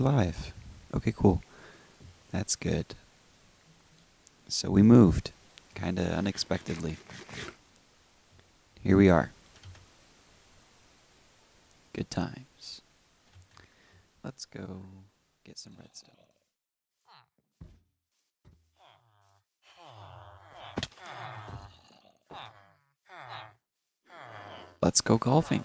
survive. Okay, cool. That's good. So we moved, kind of unexpectedly. Here we are. Good times. Let's go get some redstone. Let's go golfing.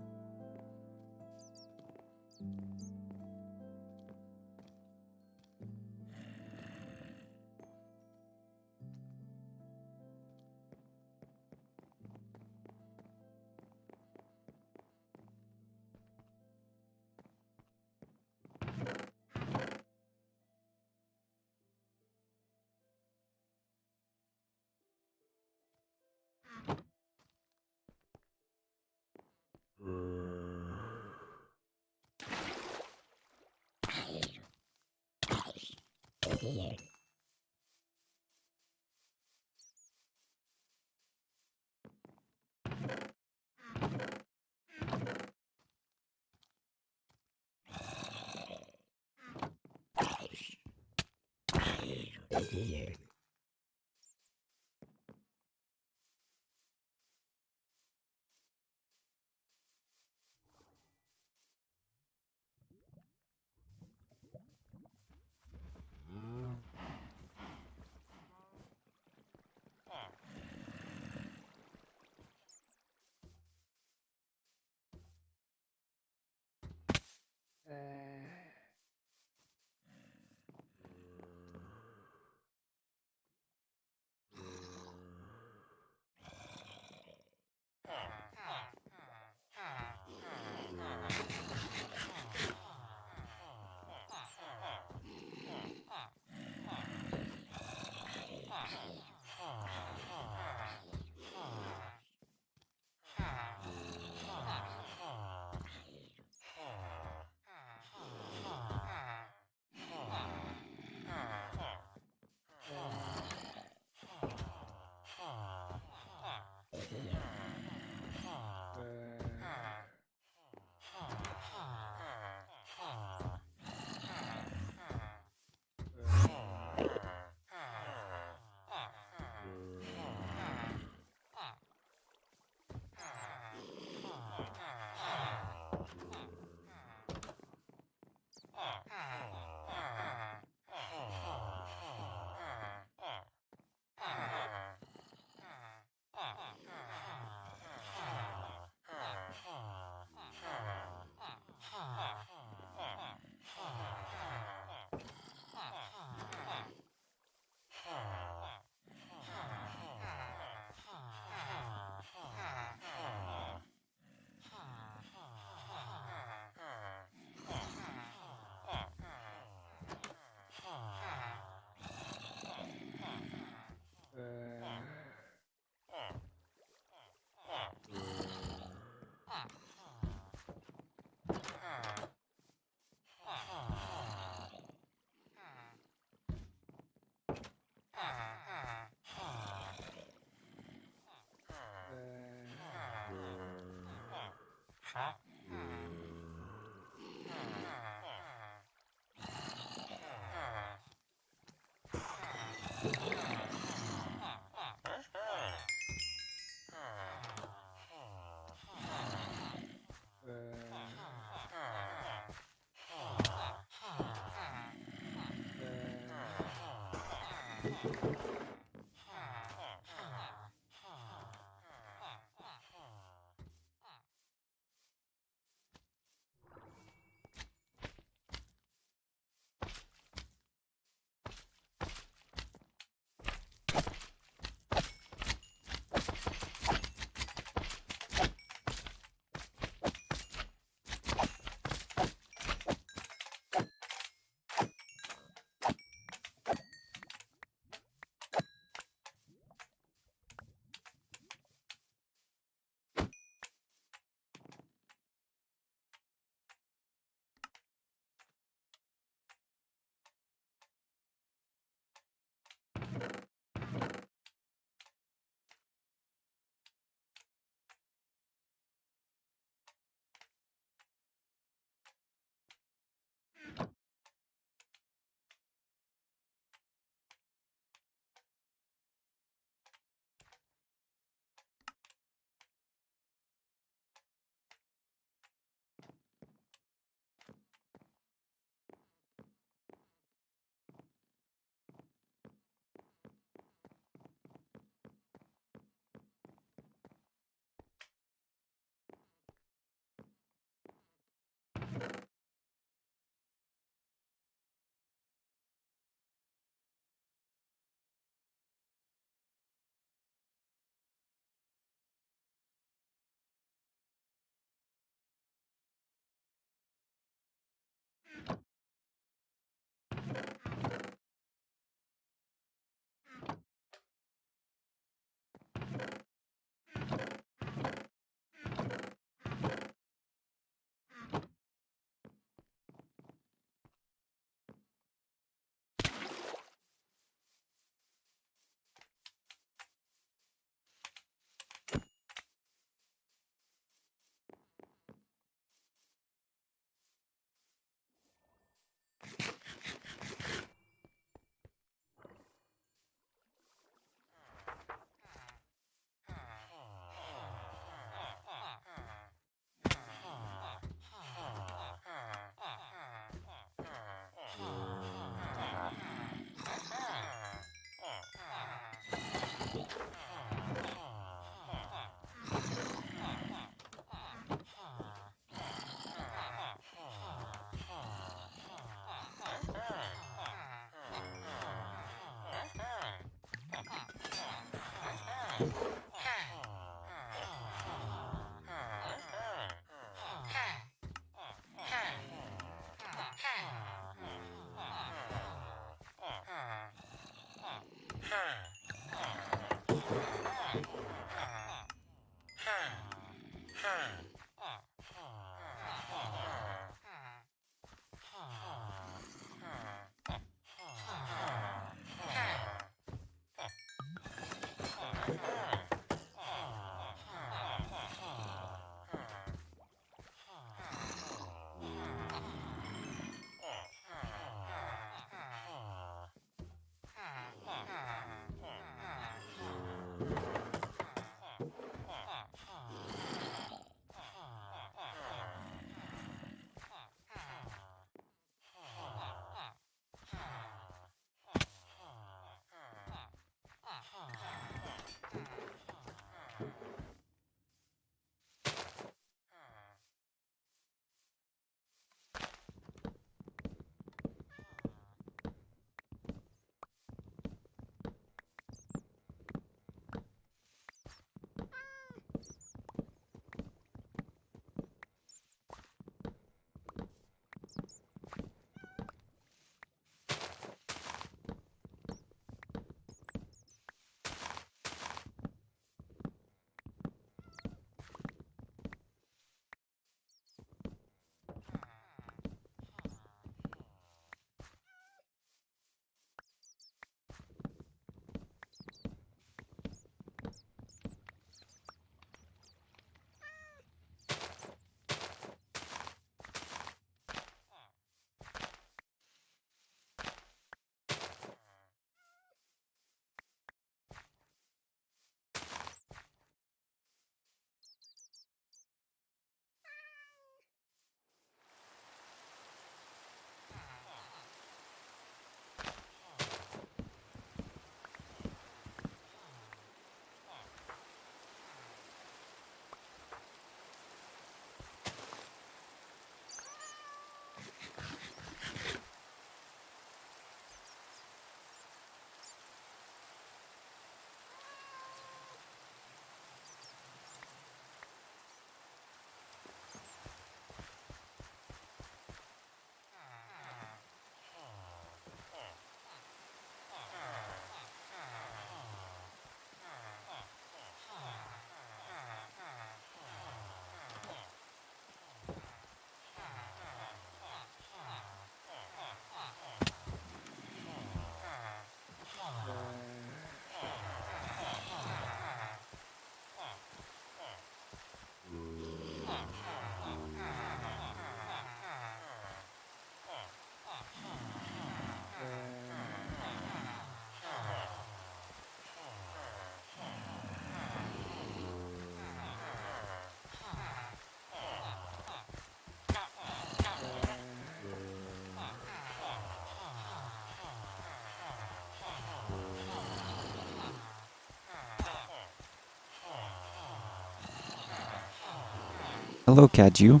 Hello, Kaju.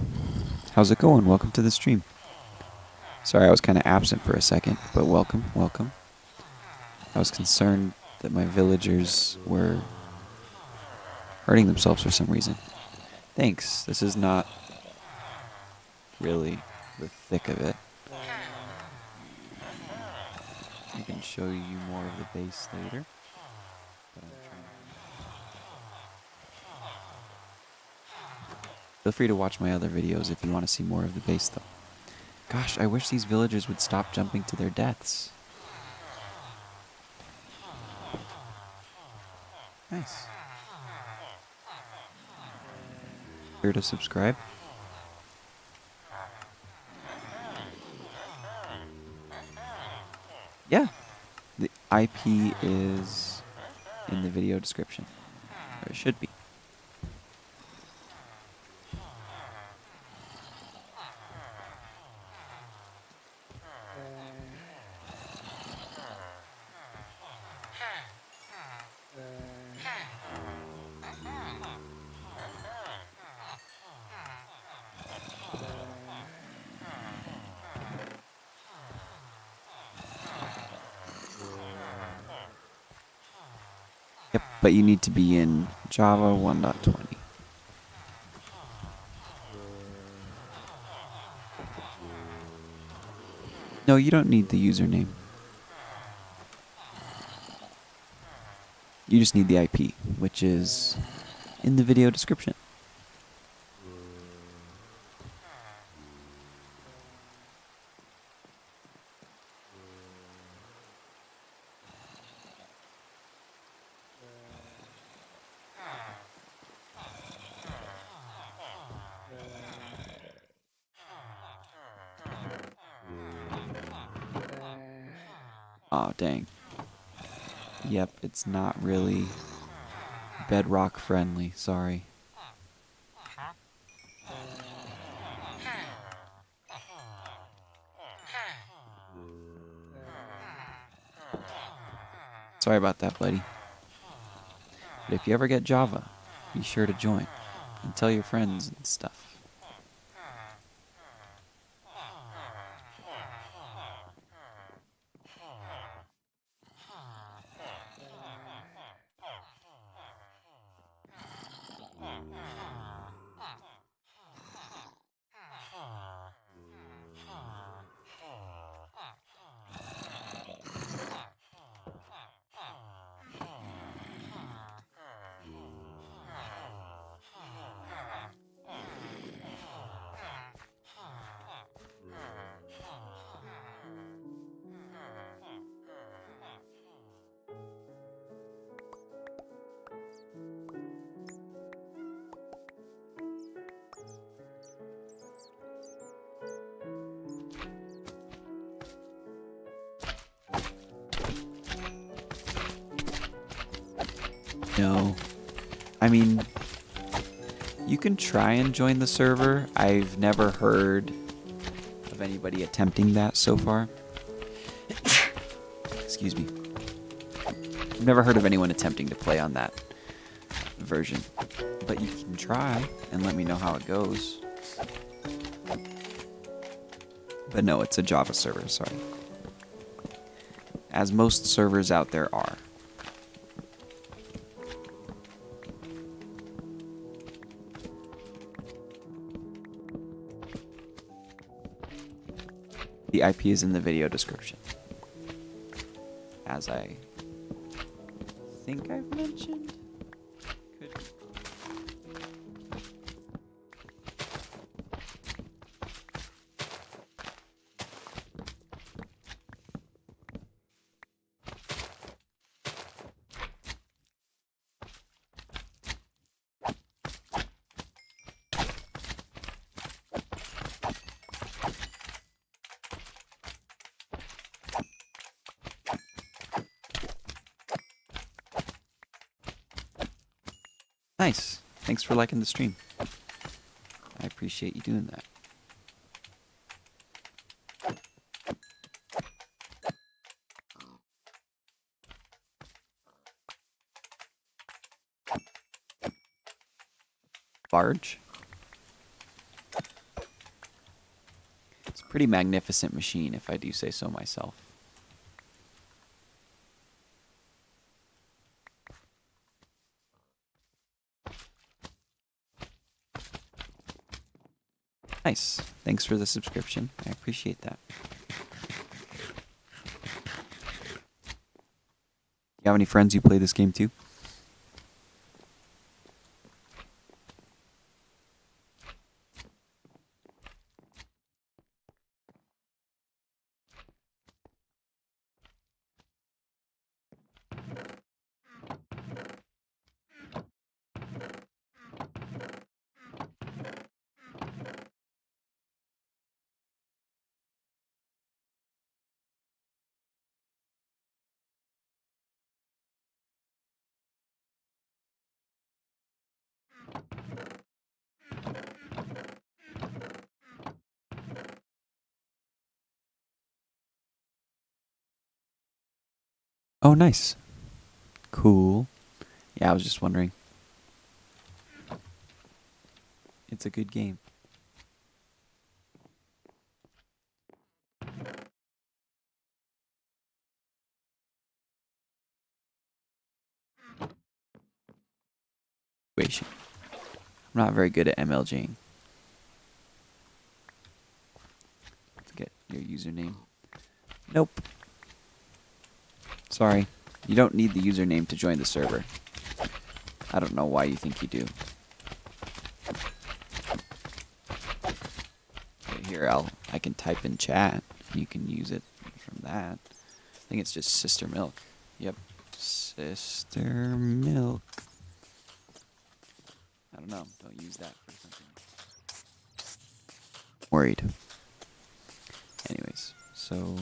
How's it going? Welcome to the stream. Sorry, I was kind of absent for a second, but welcome, welcome. I was concerned that my villagers were hurting themselves for some reason. Thanks. This is not really the thick of it. I can show you more of the base later. But I'm Feel free to watch my other videos if you want to see more of the base, though. Gosh, I wish these villagers would stop jumping to their deaths. Nice. Here to subscribe. Yeah. The IP is in the video description. Or it should be. Yep, but you need to be in Java 1.20. No, you don't need the username. You just need the IP, which is in the video description. Oh, dang. Yep, it's not really bedrock friendly, sorry. Sorry about that, buddy. But if you ever get Java, be sure to join and tell your friends and stuff. No. I mean, you can try and join the server. I've never heard of anybody attempting that so far. Excuse me. I've never heard of anyone attempting to play on that version. But you can try and let me know how it goes. But no, it's a Java server, sorry. As most servers out there are. The IP is in the video description. As I think I've mentioned. Could Nice. Thanks for liking the stream. I appreciate you doing that. Barge. It's a pretty magnificent machine, if I do say so myself. Nice. Thanks for the subscription. I appreciate that. You have any friends you play this game too? Oh, nice. Cool. Yeah, I was just wondering. It's a good game. situation. I'm not very good at MLGing. Let's get your username. Nope. Sorry. You don't need the username to join the server. I don't know why you think you do. Okay, here, I can type in chat, and you can use it from that. I think it's just Sister Milk. Yep. Sister Milk. I don't know. Don't use that for something. Worried. Anyways, so...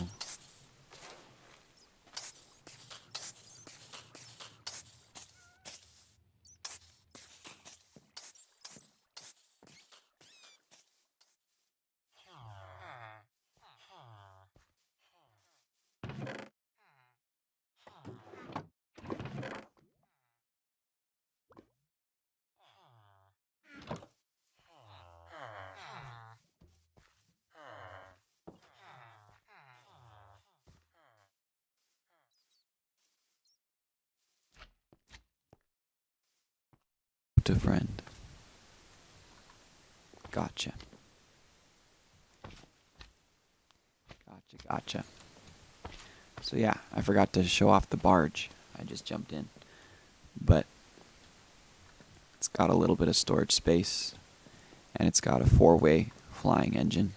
to friend. Gotcha. Gotcha. So yeah, I forgot to show off the barge. I just jumped in. But it's got a little bit of storage space, and it's got a 4-way flying engine.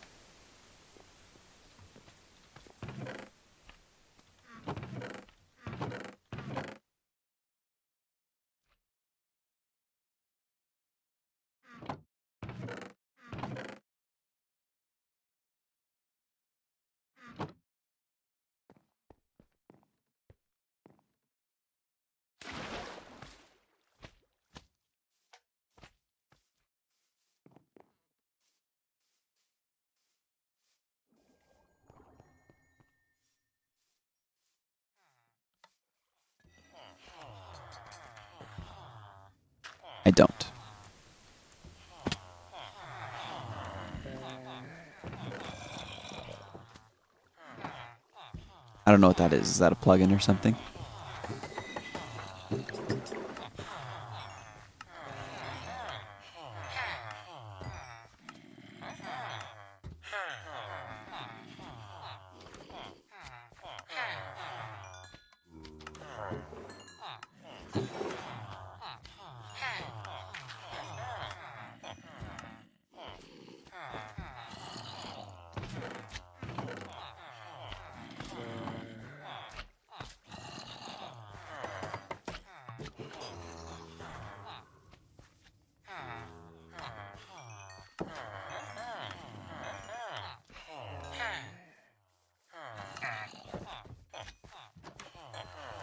I don't. I don't know what that is. Is that a plugin or something?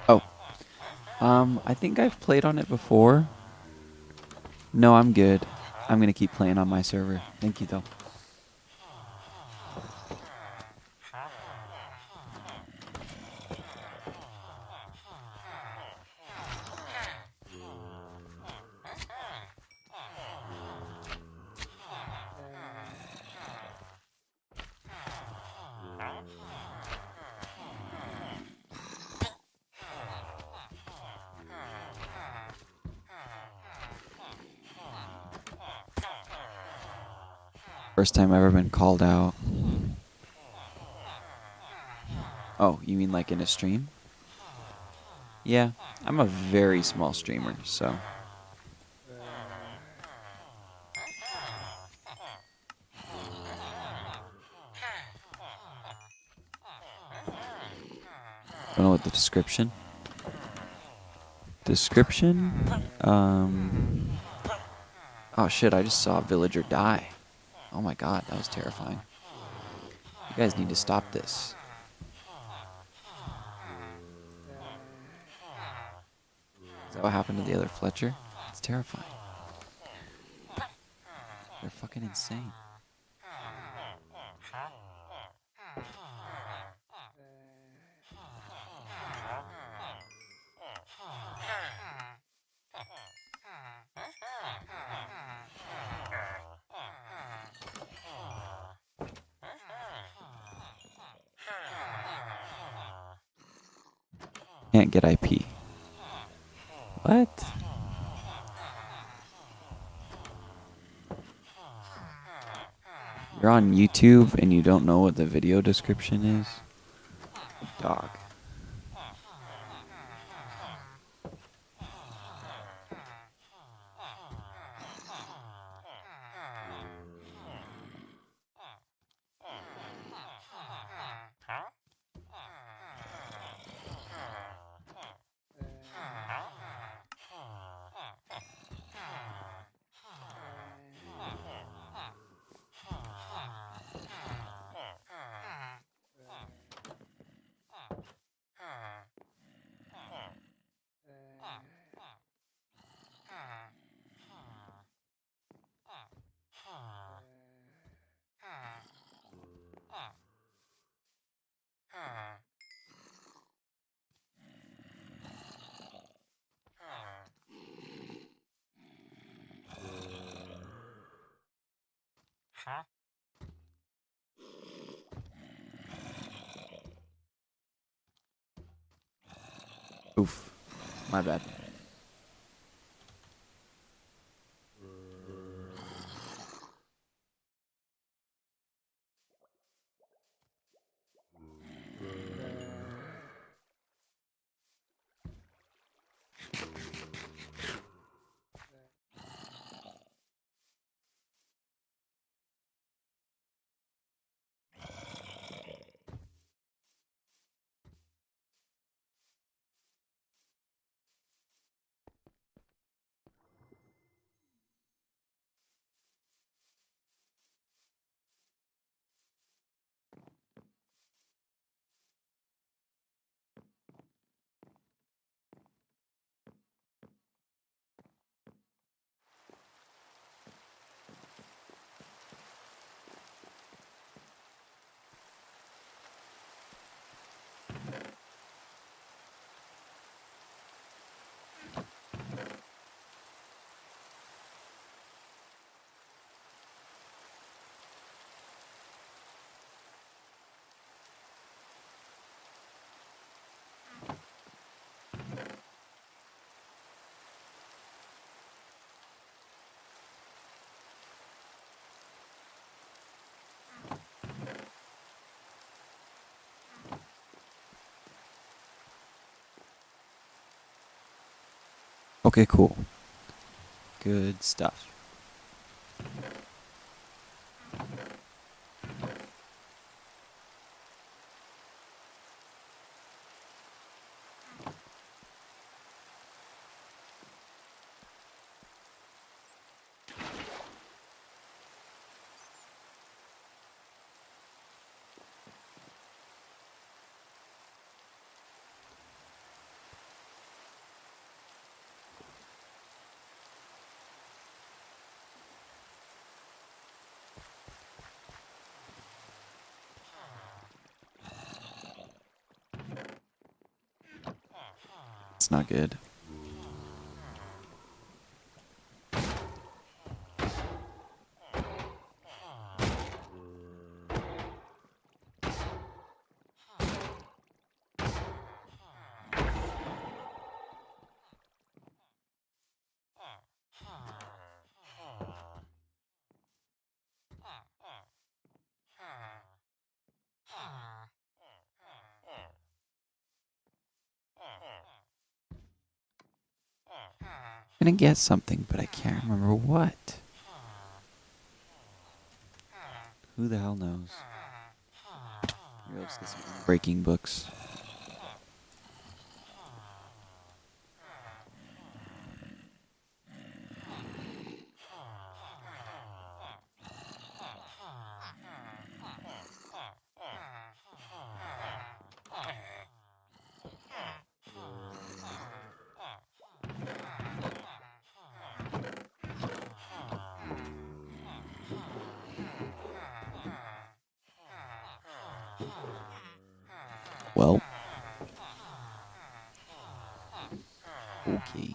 Oh. I think I've played on it before. No, I'm good. I'm gonna keep playing on my server. Thank you, though. First time I've ever been called out. Oh, you mean like in a stream? Yeah, I'm a very small streamer, so... Don't know what the description? Oh shit, I just saw a villager die. Oh my god, that was terrifying. You guys need to stop this. Is that what happened to the other Fletcher? It's terrifying. They're fucking insane. Can't get IP. What? You're on YouTube and you don't know what the video description is? Dog. Oof. My bad. Okay, cool. Good stuff. It's not good. I'm gonna get something, but I can't remember what. Who the hell knows? Maybe I'll just get some breaking books. Well. Okay.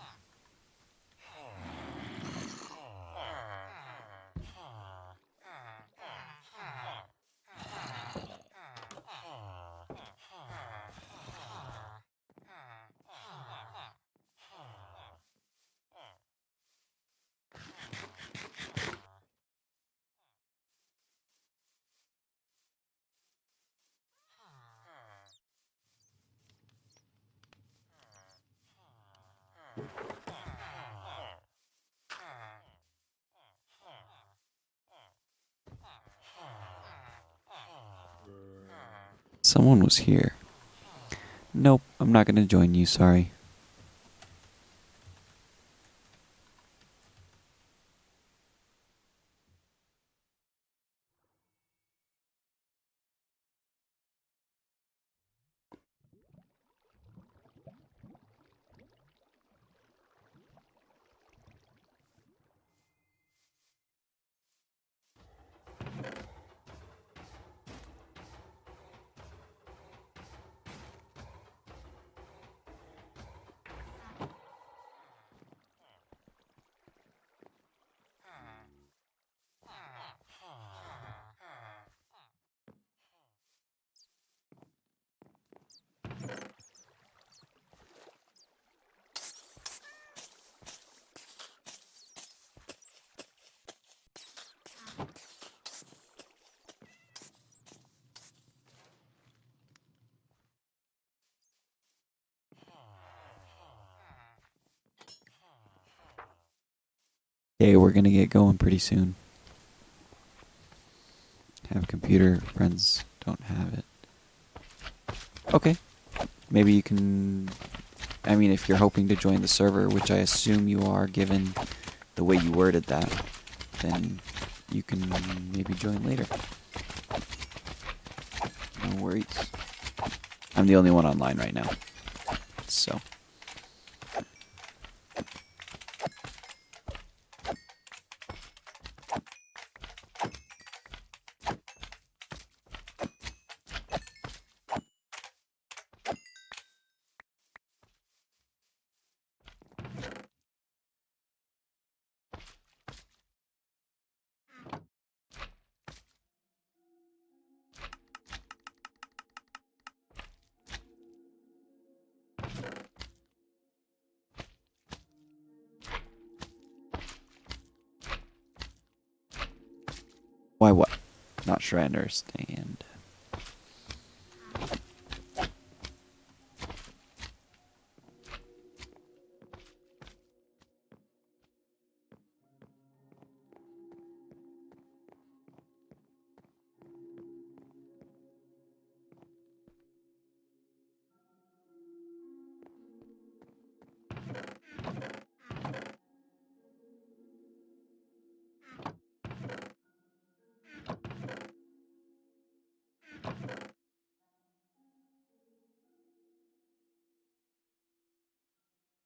Someone was here. Nope, I'm not gonna join you, sorry. Okay, we're gonna get going pretty soon. Have computer, friends don't have it. Okay, maybe you can... I mean, if you're hoping to join the server, which I assume you are given the way you worded that, then you can maybe join later. No worries. I'm the only one online right now, so... Why what? Not sure I understand.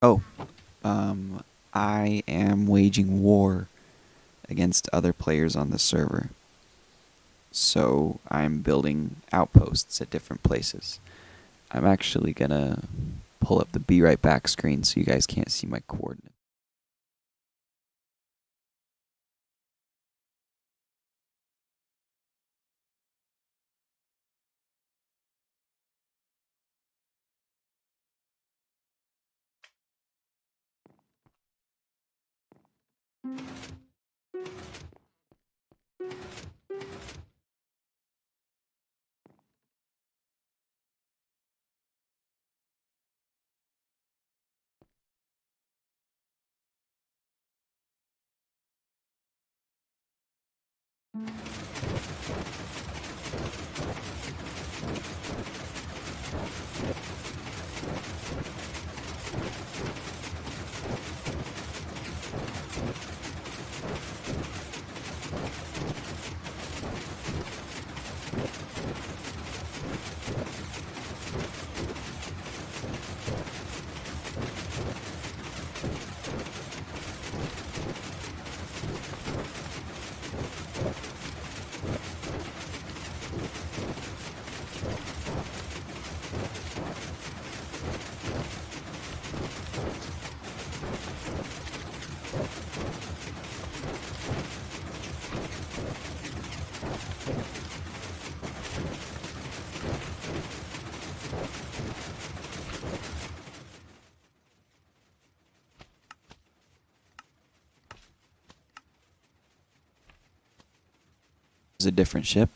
Oh, I am waging war against other players on the server. So I'm building outposts at different places. I'm actually gonna pull up the be right back screen so you guys can't see my coordinates. Is a different ship.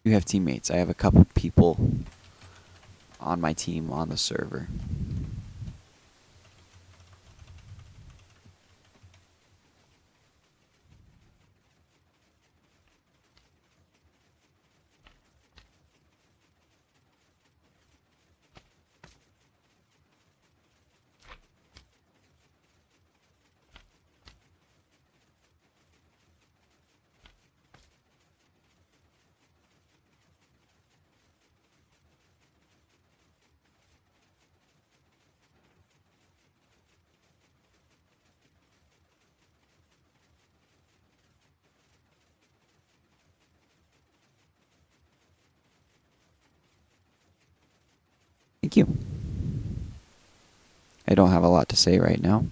do have teammates. I have a couple people on my team on the server. Thank you. I don't have a lot to say right now.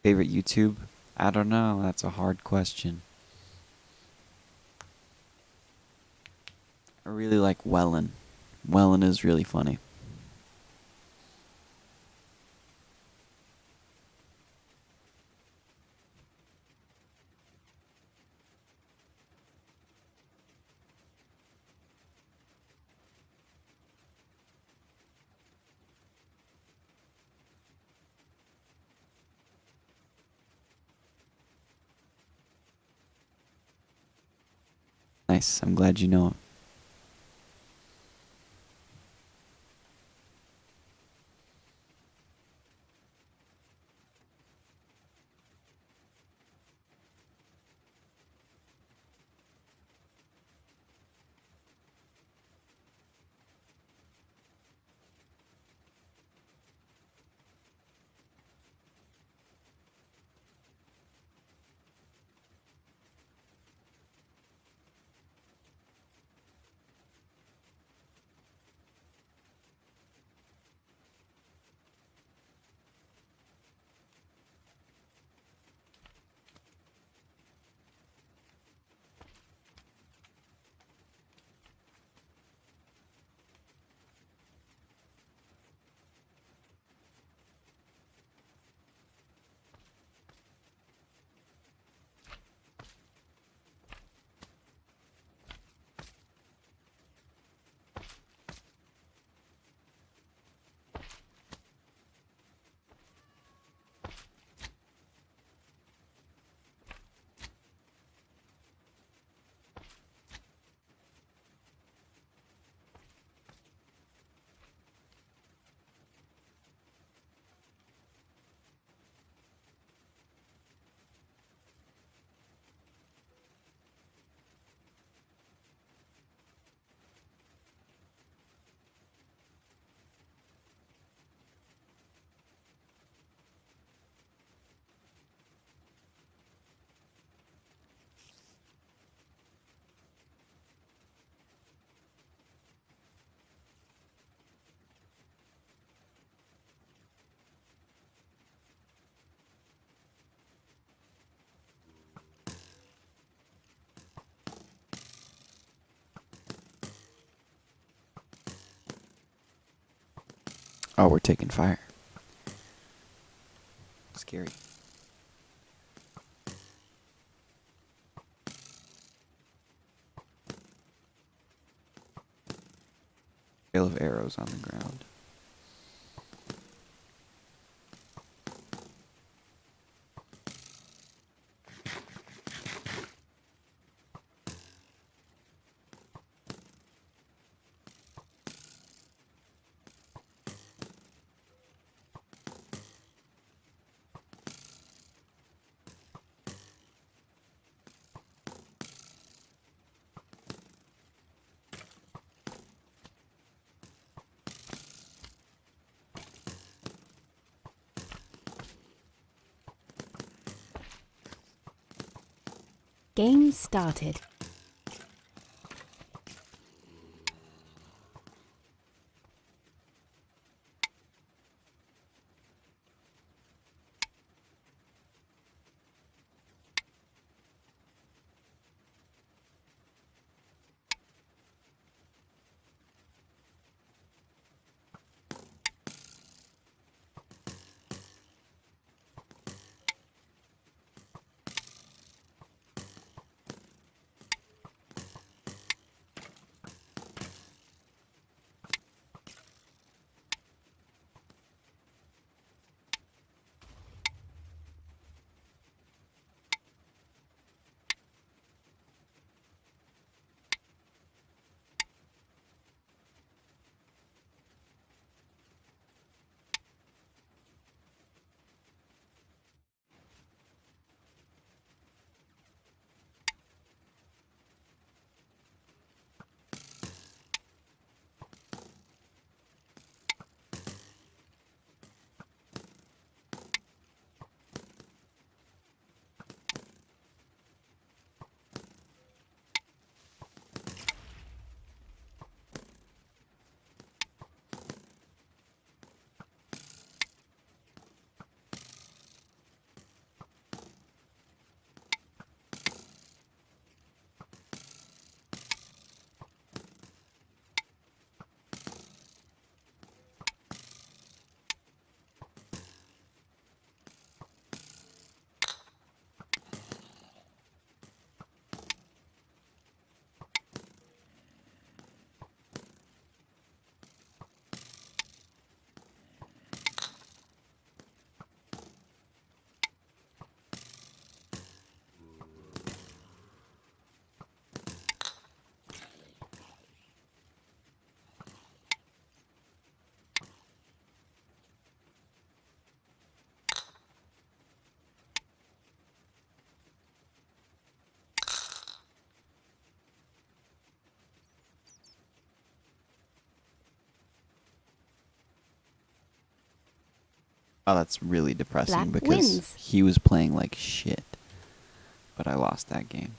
Favorite YouTube? I don't know. That's a hard question. I really like Wellen. Wellen is really funny. Nice. I'm glad you know him. Oh, we're taking fire. Scary. Trail of arrows on the ground. Game started. Oh, that's really depressing Black because wins. he was playing like shit. But I lost that game.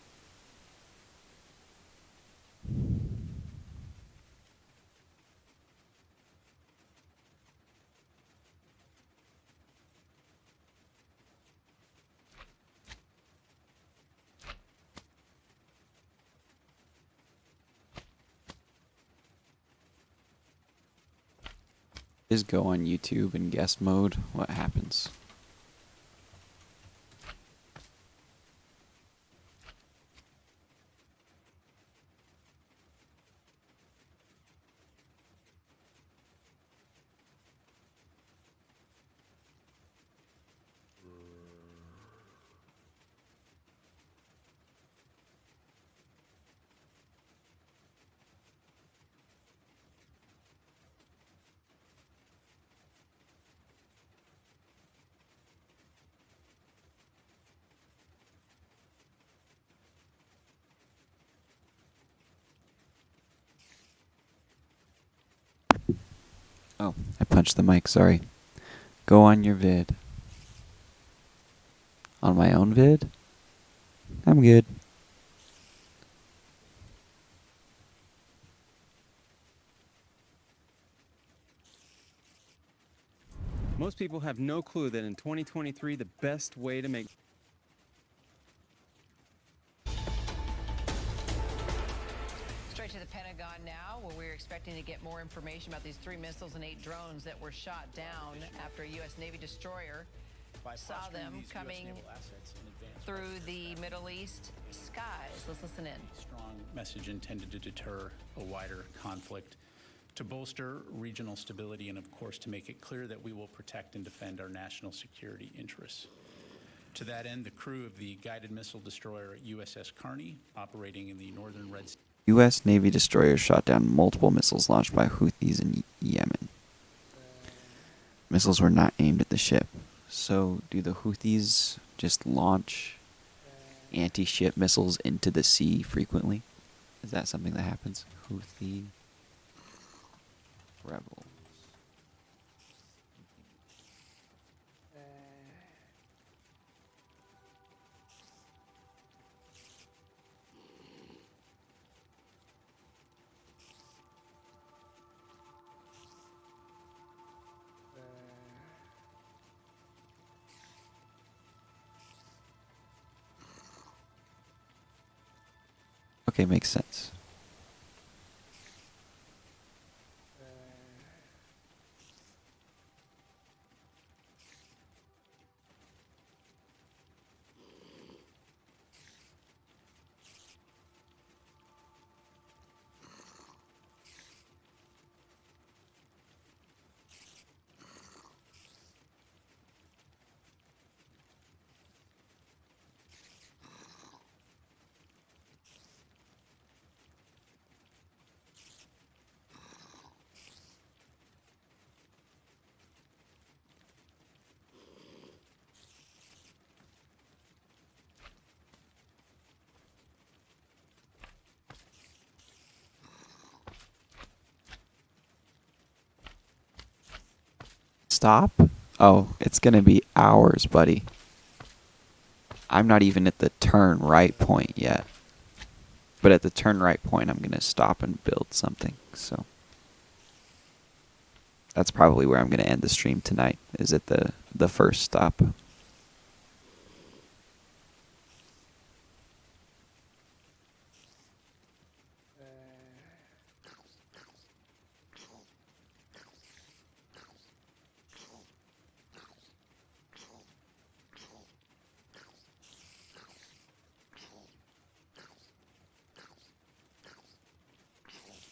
Just go on YouTube and guest mode. What happens? Oh, I punched the mic, sorry. Go on your vid. On my own vid? I'm good. Most people have no clue that in 2023, the best way to make... Straight to the Pentagon now, where we're expecting to get more information about these 3 missiles and 8 drones that were shot down after a U.S. Navy destroyer saw them coming through the Middle East skies. Let's listen in. Strong message intended to deter a wider conflict, to bolster regional stability, and of course to make it clear that we will protect and defend our national security interests. To that end, the crew of the guided missile destroyer USS Carney, operating in the northern Red Sea. U.S. Navy destroyers shot down multiple missiles launched by Houthis in Yemen. Missiles were not aimed at the ship. So, do the Houthis just launch anti-ship missiles into the sea frequently? Is that something that happens? Houthi rebels. Okay, makes sense. Stop? Oh, it's gonna be hours, buddy. I'm not even at the turn right point yet. But at the turn right point, I'm gonna stop and build something, so. That's probably where I'm gonna end the stream tonight, is at the first stop.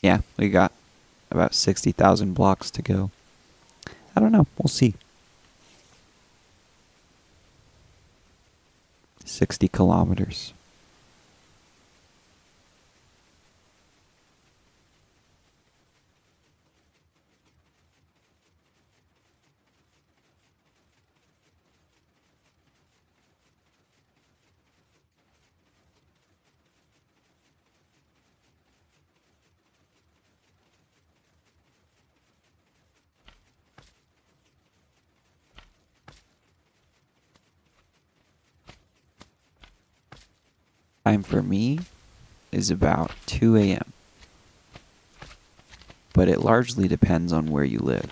Yeah, we got about 60,000 blocks to go. I don't know. We'll see. 60 kilometers. Time for me is about 2 a.m. But it largely depends on where you live.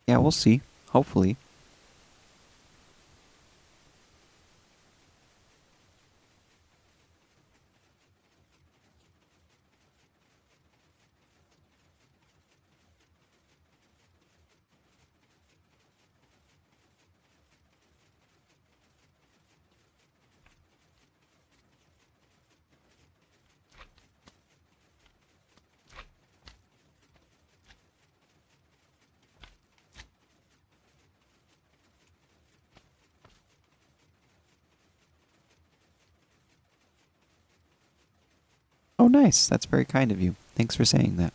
Yeah, we'll see. Hopefully. Oh, nice. That's very kind of you. Thanks for saying that.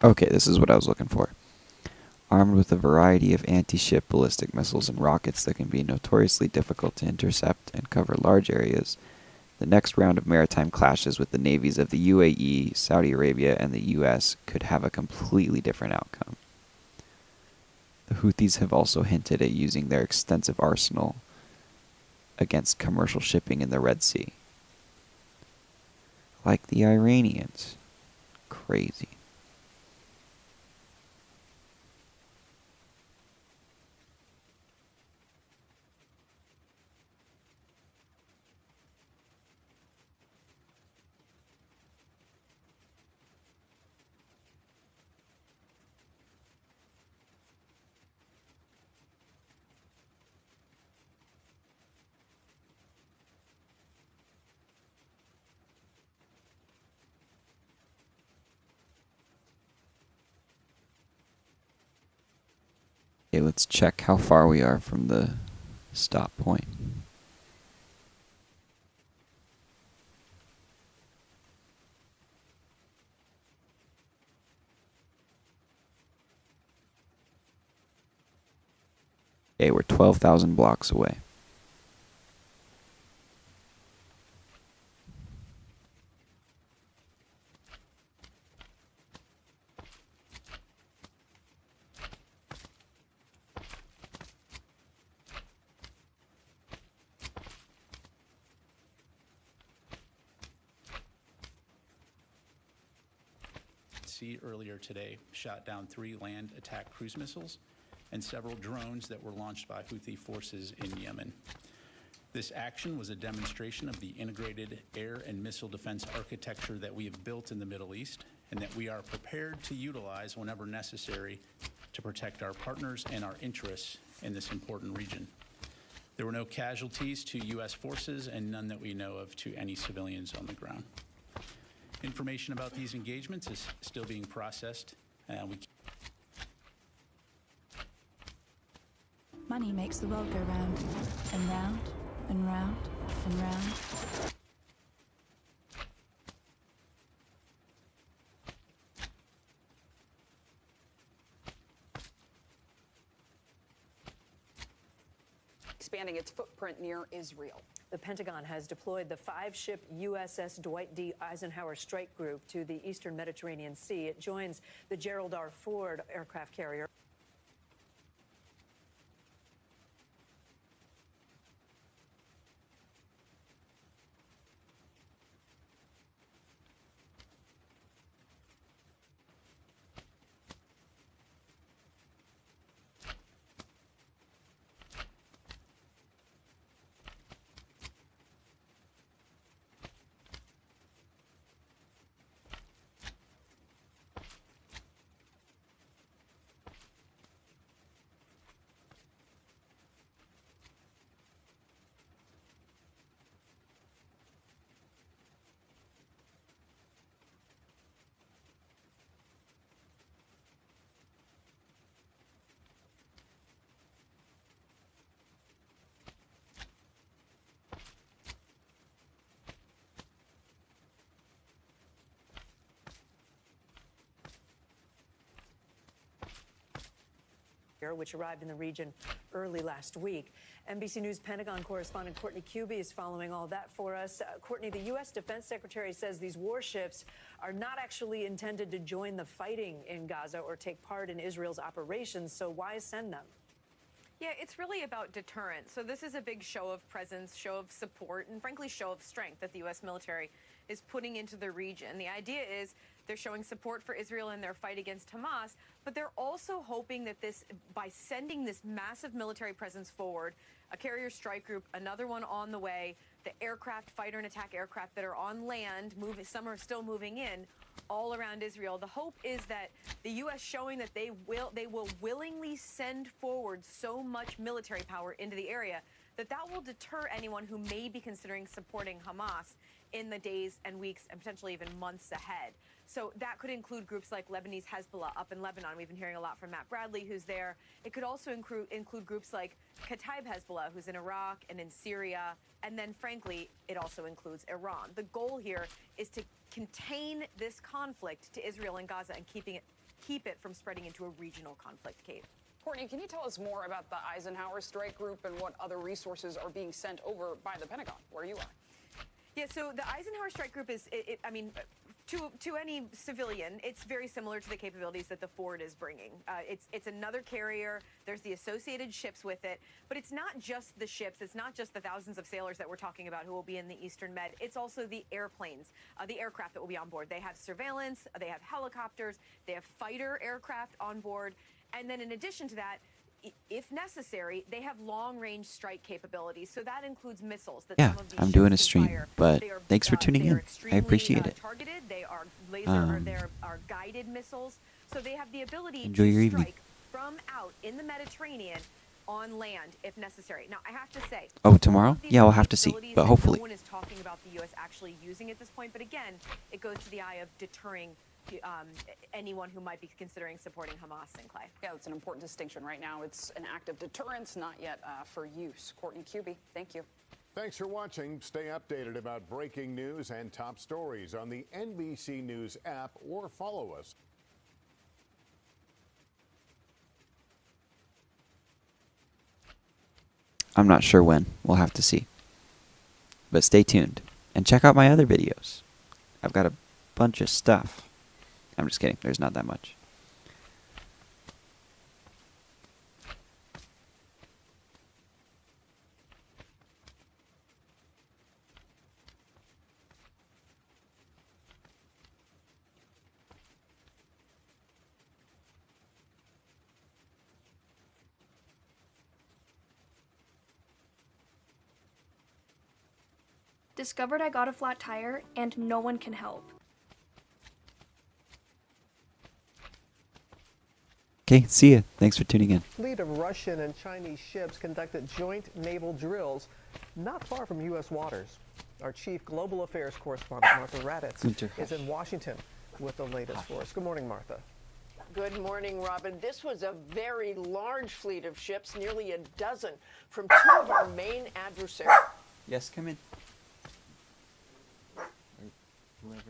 Okay, this is what I was looking for. Armed with a variety of anti-ship ballistic missiles and rockets that can be notoriously difficult to intercept and cover large areas, the next round of maritime clashes with the navies of the UAE, Saudi Arabia, and the US could have a completely different outcome. The Houthis have also hinted at using their extensive arsenal against commercial shipping in the Red Sea. Like the Iranians. Crazy. Okay, let's check how far we are from the stop point. Okay, we're 12,000 blocks away. Sea earlier today shot down 3 land attack cruise missiles and several drones that were launched by Houthi forces in Yemen. This action was a demonstration of the integrated air and missile defense architecture that we have built in the Middle East and that we are prepared to utilize whenever necessary to protect our partners and our interests in this important region. There were no casualties to U.S. forces and none that we know of to any civilians on the ground. Information about these engagements is still being processed. Money makes the world go round, and round, and round, and round. Expanding its footprint near Israel. The Pentagon has deployed the 5-ship USS Dwight D. Eisenhower Strike Group to the eastern Mediterranean Sea. It joins the Gerald R. Ford aircraft carrier. Which arrived in the region early last week. NBC News Pentagon correspondent Courtney Kuby is following all that for us. Courtney, the U.S. Defense Secretary says these warships are not actually intended to join the fighting in Gaza or take part in Israel's operations, so why send them? Yeah, it's really about deterrence. So this is a big show of presence, show of support, and frankly, show of strength that the U.S. military is putting into the region. The idea is they're showing support for Israel in their fight against Hamas, but they're also hoping that by sending this massive military presence forward, a carrier strike group, another one on the way, the aircraft, fighter and attack aircraft that are on land, some are still moving in, all around Israel. The hope is that the U.S. showing that they will willingly send forward so much military power into the area that will deter anyone who may be considering supporting Hamas in the days and weeks and potentially even months ahead. So that could include groups like Lebanese Hezbollah up in Lebanon. We've been hearing a lot from Matt Bradley, who's there. It could also include groups like Kataib Hezbollah, who's in Iraq and in Syria. And then, frankly, it also includes Iran. The goal here is to contain this conflict to Israel and Gaza and keep it from spreading into a regional conflict, Kate. Courtney, can you tell us more about the Eisenhower Strike Group and what other resources are being sent over by the Pentagon, where you are? Yeah, so the Eisenhower Strike Group is, To any civilian, it's very similar to the capabilities that the Ford is bringing. It's another carrier. There's the associated ships with it, but it's not just the ships. It's not just the thousands of sailors that we're talking about who will be in the Eastern Med. It's also the airplanes, the aircraft that will be on board. They have surveillance, they have helicopters, they have fighter aircraft on board, and then in addition to that, if necessary, they have long-range strike capabilities. So that includes missiles. That Yeah, some of these I'm ships doing a can stream, fire. but They are, thanks for tuning they are in. I extremely, appreciate it. Targeted. They are laser. Or they are guided missiles. So they have the ability Enjoy to your evening. strike from out in the Mediterranean on land if necessary. Now, I have to say. Oh, tomorrow? Yeah, we'll have to see, capabilities but that hopefully. No one is talking about the U.S. actually using at this point. But again, it goes to the eye of deterring anyone who might be considering supporting Hamas and Clay. Yeah, that's an important distinction. Right now, it's an act of deterrence, not yet for use. Courtney Cuby, thank you. Thanks for watching. Stay updated about breaking news and top stories on the NBC News app or follow us. I'm not sure when. We'll have to see. But stay tuned. And check out my other videos. I've got a bunch of stuff. I'm just kidding. There's not that much. Discovered I got a flat tire and no one can help. Okay, see ya. Thanks for tuning in. Fleet of Russian and Chinese ships conducted joint naval drills not far from U.S. waters. Our chief global affairs correspondent, Martha Raddatz, is in Washington with the latest for us. Good morning, Martha. Good morning, Robin. This was a very large fleet of ships, nearly a dozen, from two of our main adversaries. Yes, come in. Whoever.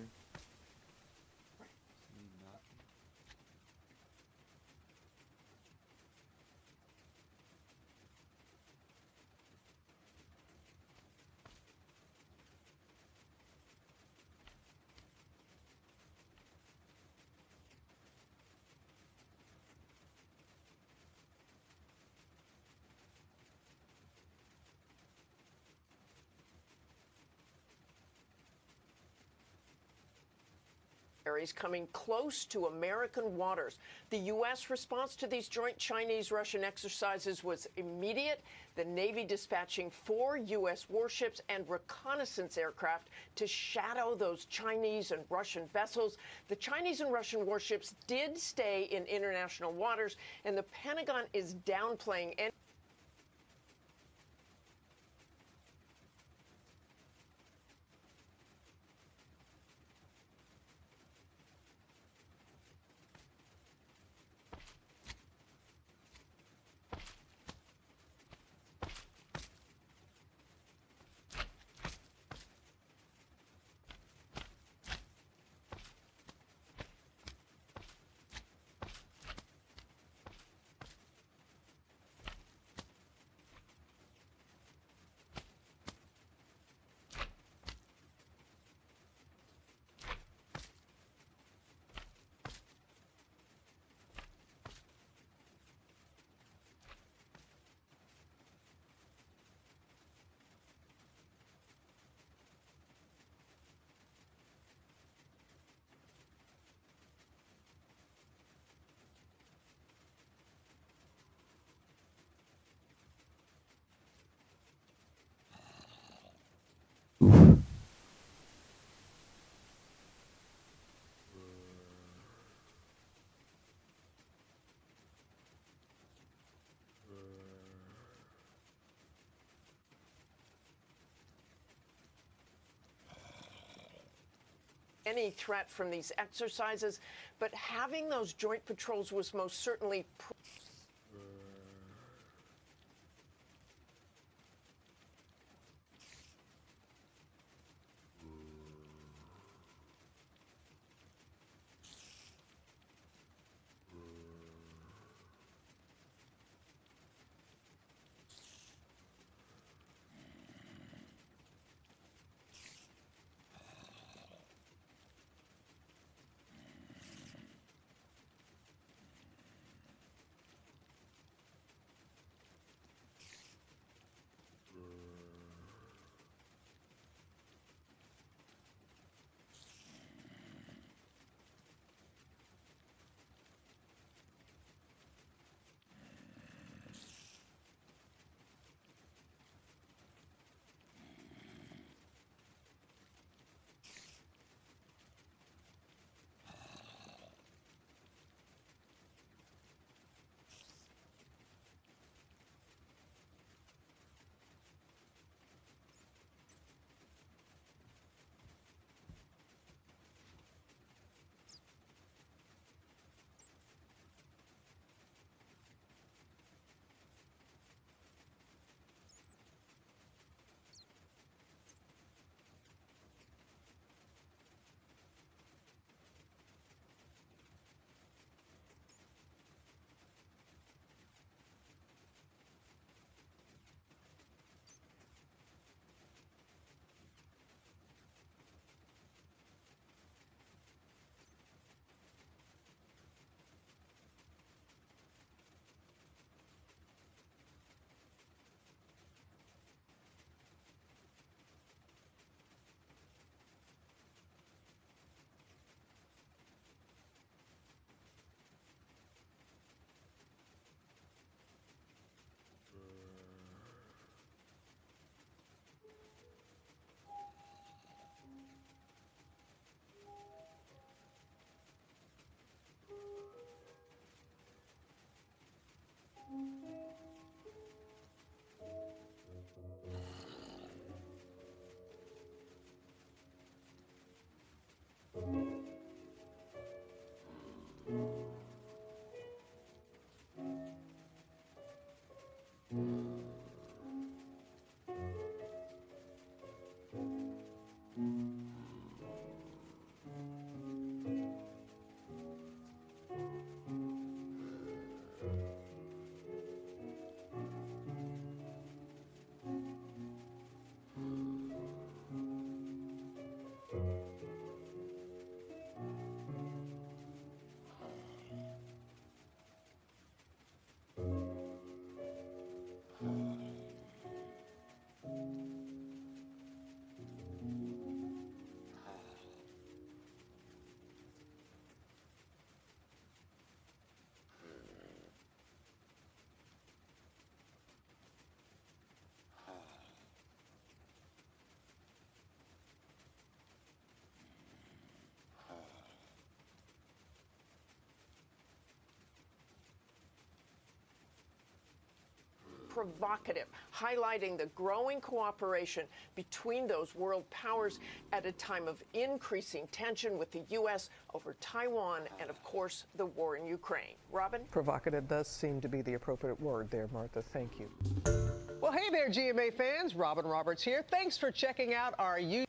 Coming close to American waters. The U.S. response to these joint Chinese-Russian exercises was immediate. The Navy dispatching 4 U.S. warships and reconnaissance aircraft to shadow those Chinese and Russian vessels. The Chinese and Russian warships did stay in international waters, and the Pentagon is downplaying any Oof. threat from these exercises, but having those joint patrols was most certainly provocative, highlighting the growing cooperation between those world powers at a time of increasing tension with the U.S. over Taiwan and, of course, the war in Ukraine. Robin? Provocative does seem to be the appropriate word there, Martha. Thank you. Well, hey there, GMA fans. Robin Roberts here. Thanks for checking out our YouTube.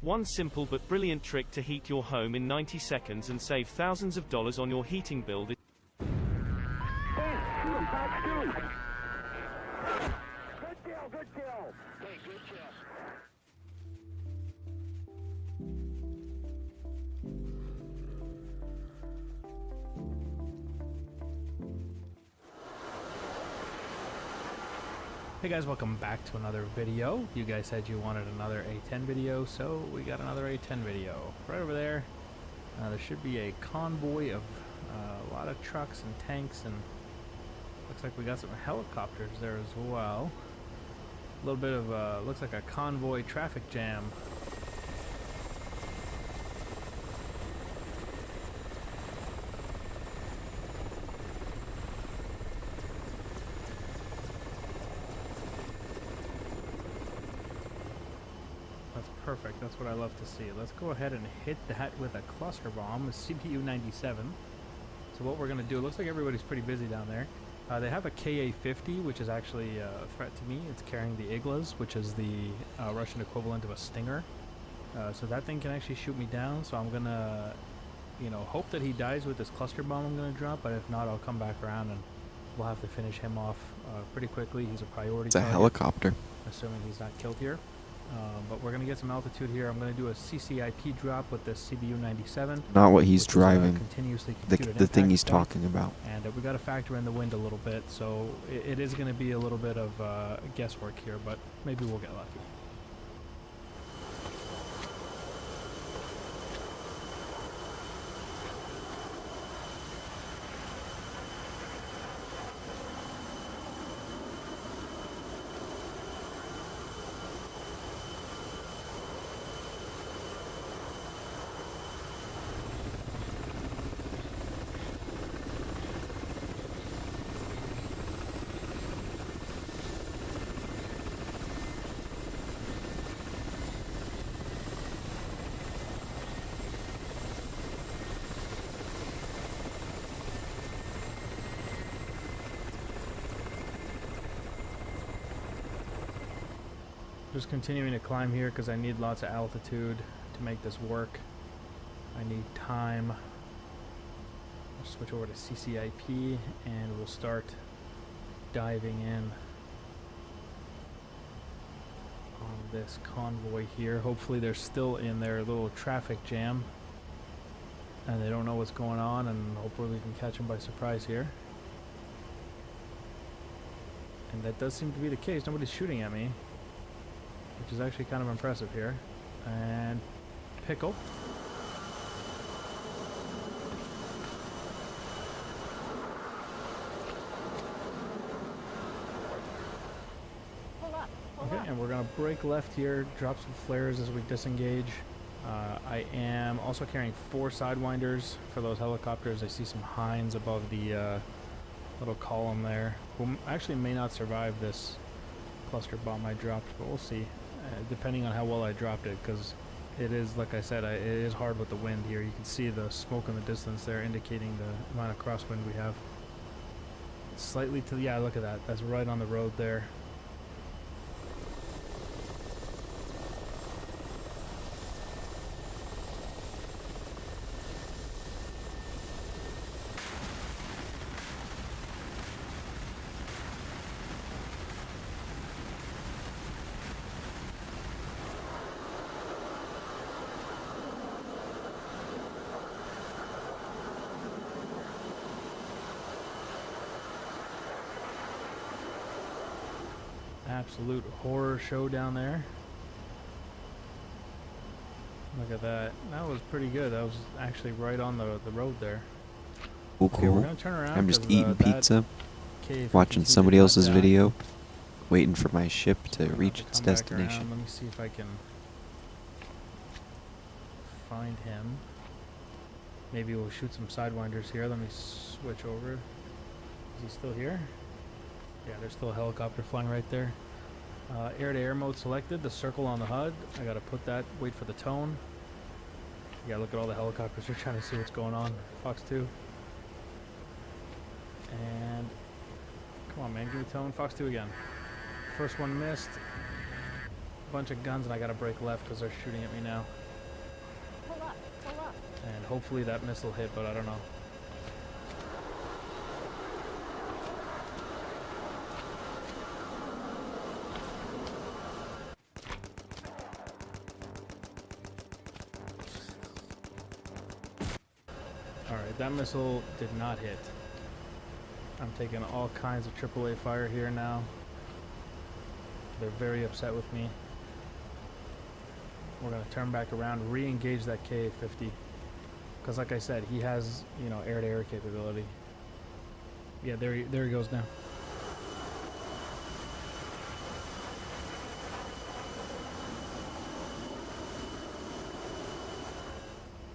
One simple but brilliant trick to heat your home in 90 seconds and save thousands of dollars on your heating bill. Good kill, good kill. Hey, good kill. Hey guys, welcome back to another video. You guys said you wanted another A10 video, so we got another A10 video. Right over there, there should be a convoy of a lot of trucks and tanks, and looks like we got some helicopters there as well. A little bit of, looks like a convoy traffic jam. Perfect, that's what I love to see. Let's go ahead and hit that with a cluster bomb, a CPU 97. So what we're going to do, it looks like everybody's pretty busy down there. They have a KA-50, which is actually a threat to me. It's carrying the Iglas, which is the Russian equivalent of a Stinger. So that thing can actually shoot me down, so I'm going to, hope that he dies with this cluster bomb I'm going to drop, but if not, I'll come back around and we'll have to finish him off pretty quickly. He's a priority It's a target, helicopter. assuming he's not killed here. But we're going to get some altitude here. I'm going to do a CCIP drop with this CBU 97. Not what he's driving. Continuously The thing he's talking about. And we got to factor in the wind a little bit, so it is going to be a little bit of guesswork here, but maybe we'll get lucky. Just continuing to climb here because I need lots of altitude to make this work. I need time. I'll switch over to CCIP and we'll start diving in on this convoy here. Hopefully they're still in their little traffic jam and they don't know what's going on, and hopefully we can catch them by surprise here. And that does seem to be the case. Nobody's shooting at me, which is actually kind of impressive here. And pickle. Okay, and we're gonna break left here, drop some flares as we disengage. I am also carrying 4 sidewinders for those helicopters. I see some Hinds above the little column there, who actually may not survive this cluster bomb I dropped, but we'll see. Depending on how well I dropped it, because it is, like I said, it is hard with the wind here. You can see the smoke in the distance there indicating the amount of crosswind we have. slightly to, yeah, look at that. That's right on the road there. Absolute horror show down there. Look at that. That was pretty good. That was actually right on the road there. Cool, Okay, we're cool. gonna turn around I'm just 'cause, eating that pizza, K-52 watching did somebody not else's die. video, waiting for my ship to I'm gonna reach have its come back destination. around. Let me see if I can find him. Maybe we'll shoot some sidewinders here. Let me switch over. Is he still here? Yeah, there's still a helicopter flying right there. Air-to-air mode selected. The circle on the HUD. I gotta put that. Wait for the tone. Yeah, look at all the helicopters. They're trying to see what's going on. Fox 2. And come on, man, give me tone. Fox 2 again. First one missed. Bunch of guns, and I gotta break left because they're shooting at me now. Pull up, pull up. And hopefully that missile hit, but I don't know. Alright, that missile did not hit. I'm taking all kinds of AAA fire here now. They're very upset with me. We're going to turn back around, re-engage that Ka-50. Because like I said, he has, you know, air-to-air capability. Yeah, there he goes now.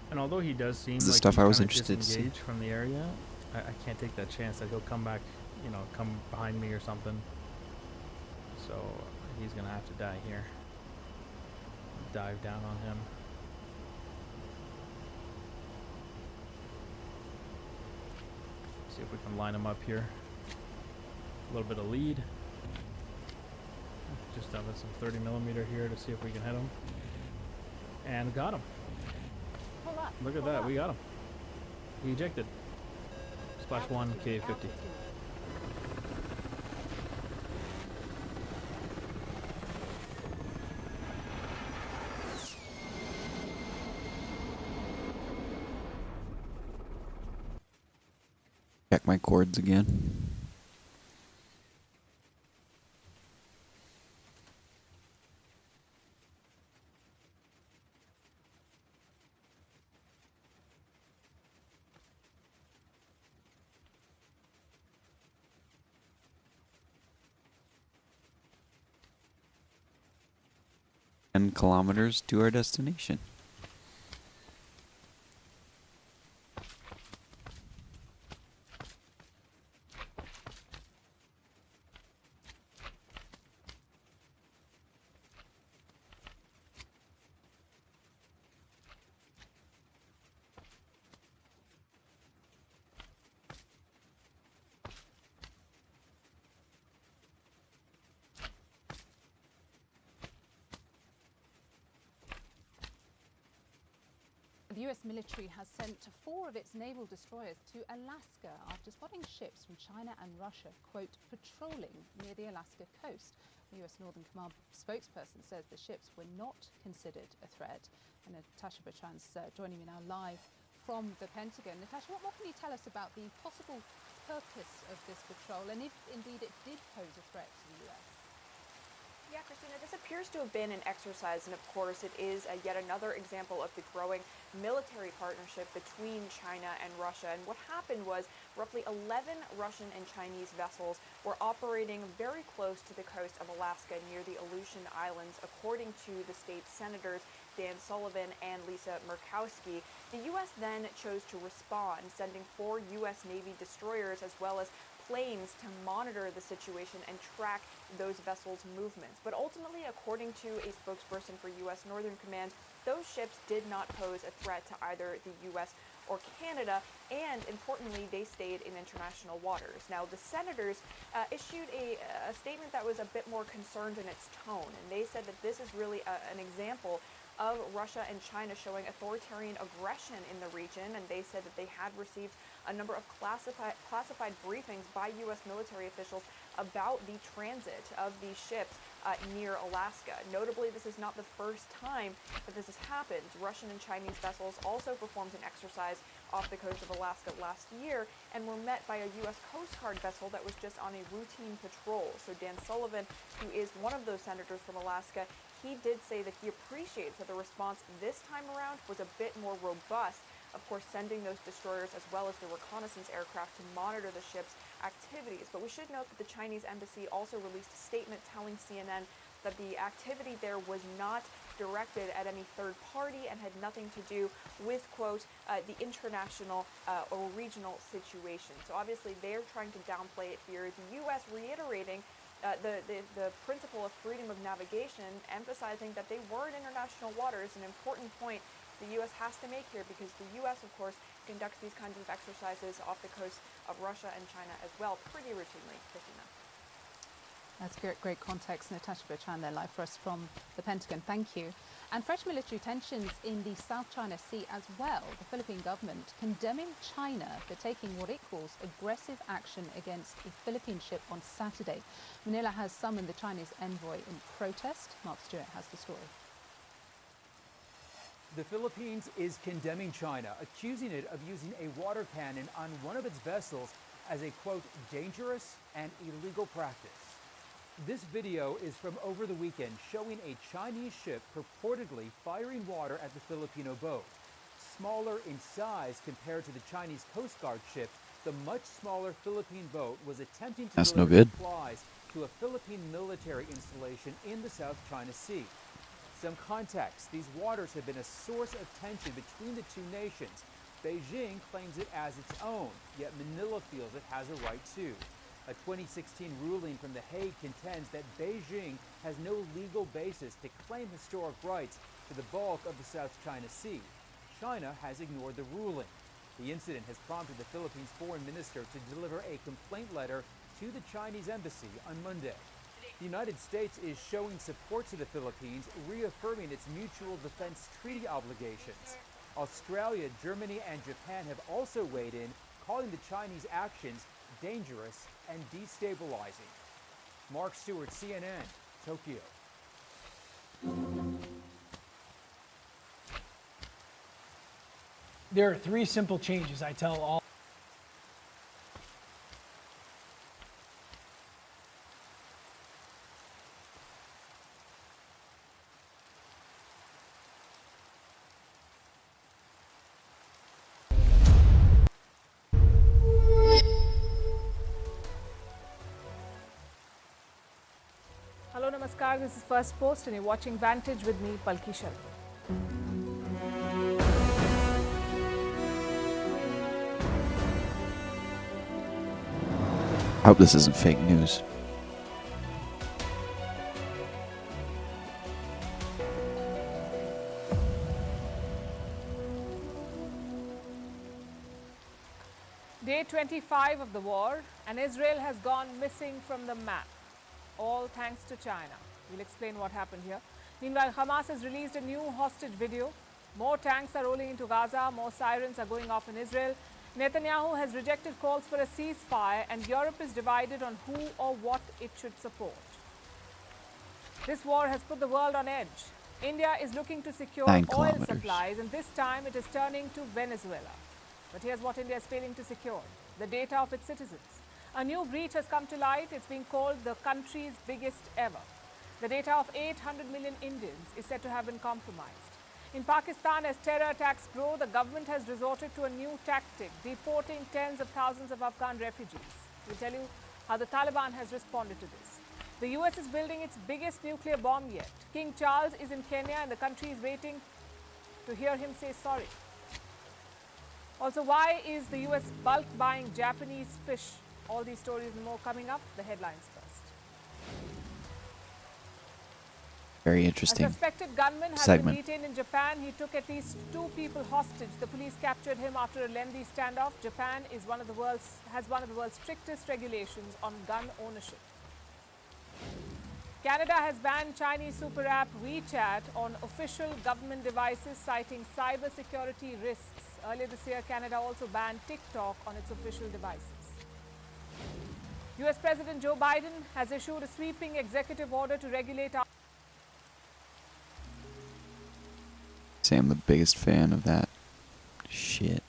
And although he does seem This is the like stuff he's I was kinda interested to see. disengaged from the area, I can't take that chance that he'll come back, you know, come behind me or something. So he's gonna have to die here. Dive down on him. See if we can line him up here. A little bit of lead. Just done with some 30mm here to see if we can hit him. And got him. Pull up. Look at pull that, up. we got him. He ejected. Splash 1, Ka-50. Check my chords again. Kilometers to our destination. The US military has sent 4 of its naval destroyers to Alaska after spotting ships from China and Russia, quote, patrolling near the Alaska coast. The US Northern Command spokesperson says the ships were not considered a threat. And Natasha Bertrand's joining me now live from the Pentagon. Natasha, what more can you tell us about the possible purpose of this patrol and if indeed it did pose a threat to the US? Yeah, Christina, this appears to have been an exercise, and of course it is yet another example of the growing military partnership between China and Russia. And what happened was roughly 11 Russian and Chinese vessels were operating very close to the coast of Alaska near the Aleutian Islands, according to the state senators Dan Sullivan and Lisa Murkowski. The U.S. then chose to respond, sending 4 U.S. Navy destroyers as well as planes to monitor the situation and track those vessels' movements. But ultimately, according to a spokesperson for U.S. Northern Command, those ships did not pose a threat to either the U.S. or Canada, and importantly, they stayed in international waters. Now, the senators issued a statement that was a bit more concerned in its tone, and they said that this is really an example of Russia and China showing authoritarian aggression in the region, and they said that they had received a number of classified briefings by U.S. military officials about the transit of these ships near Alaska. Notably, this is not the first time that this has happened. Russian and Chinese vessels also performed an exercise off the coast of Alaska last year and were met by a U.S. Coast Guard vessel that was just on a routine patrol. So Dan Sullivan, who is one of those senators from Alaska, he did say that he appreciates that the response this time around was a bit more robust, of course sending those destroyers as well as the reconnaissance aircraft to monitor the ship's activities. But we should note that the Chinese embassy also released a statement telling CNN that the activity there was not directed at any third party and had nothing to do with, quote, the international or regional situation. So obviously they're trying to downplay it here. The U.S. reiterating the principle of freedom of navigation, emphasizing that they were in international waters, an important point the U.S. has to make here, because the U.S., of course, conducts these kinds of exercises off the coast of Russia and China as well pretty routinely. Christina. That's great context. Natasha Bertrand there live for us from the Pentagon. Thank you. And fresh military tensions in the South China Sea as well. The Philippine government condemning China for taking what it calls aggressive action against a Philippine ship on Saturday. Manila has summoned the Chinese envoy in protest. Mark Stewart has the story. The Philippines is condemning China, accusing it of using a water cannon on one of its vessels as a, quote, dangerous and illegal practice. This video is from over the weekend showing a Chinese ship purportedly firing water at the Filipino boat. Smaller in size compared to the Chinese Coast Guard ship, the much smaller Philippine boat was attempting to deliver supplies to a Philippine military installation in the South China Sea. Some context: these waters have been a source of tension between the two nations. Beijing claims it as its own, yet Manila feels it has a right to. A 2016 ruling from The Hague contends that Beijing has no legal basis to claim historic rights to the bulk of the South China Sea. China has ignored the ruling. The incident has prompted the Philippines foreign minister to deliver a complaint letter to the Chinese embassy on Monday. The United States is showing support to the Philippines, reaffirming its mutual defense treaty obligations. Australia, Germany, and Japan have also weighed in, calling the Chinese actions dangerous and destabilizing. Mark Stewart, CNN, Tokyo. There are 3 simple changes I tell all. Hello, Namaskar. This is First Post, and you're watching Vantage with me, Palki Sharma. I hope this isn't fake news. Day 25 of the war, and Israel has gone missing from the map. All thanks to China. We'll explain what happened here. Meanwhile, Hamas has released a new hostage video. More tanks are rolling into Gaza. More sirens are going off in Israel. Netanyahu has rejected calls for a ceasefire, and Europe is divided on who or what it should support. This war has put the world on edge. India is looking to secure oil supplies, and this time it is turning to Venezuela. But here's what India is failing to secure: the data of its citizens. A new breach has come to light. It's being called the country's biggest ever. The data of 800 million Indians is said to have been compromised. In Pakistan, as terror attacks grow, the government has resorted to a new tactic, deporting tens of thousands of Afghan refugees. We'll tell you how the Taliban has responded to this. The US is building its biggest nuclear bomb yet. King Charles is in Kenya, and the country is waiting to hear him say sorry. Also, why is the US bulk buying Japanese fish? All these stories and more coming up. The headlines first. Very A interesting suspected gunman has segment. been detained in Japan. He took at least 2 people hostage. The police captured him after a lengthy standoff. Japan has one of the world's strictest regulations on gun ownership. Canada has banned Chinese super app WeChat on official government devices, citing cybersecurity risks. Earlier this year, Canada also banned TikTok on its official devices. US President Joe Biden has issued a sweeping executive order to regulate Say I'm the biggest fan of that shit.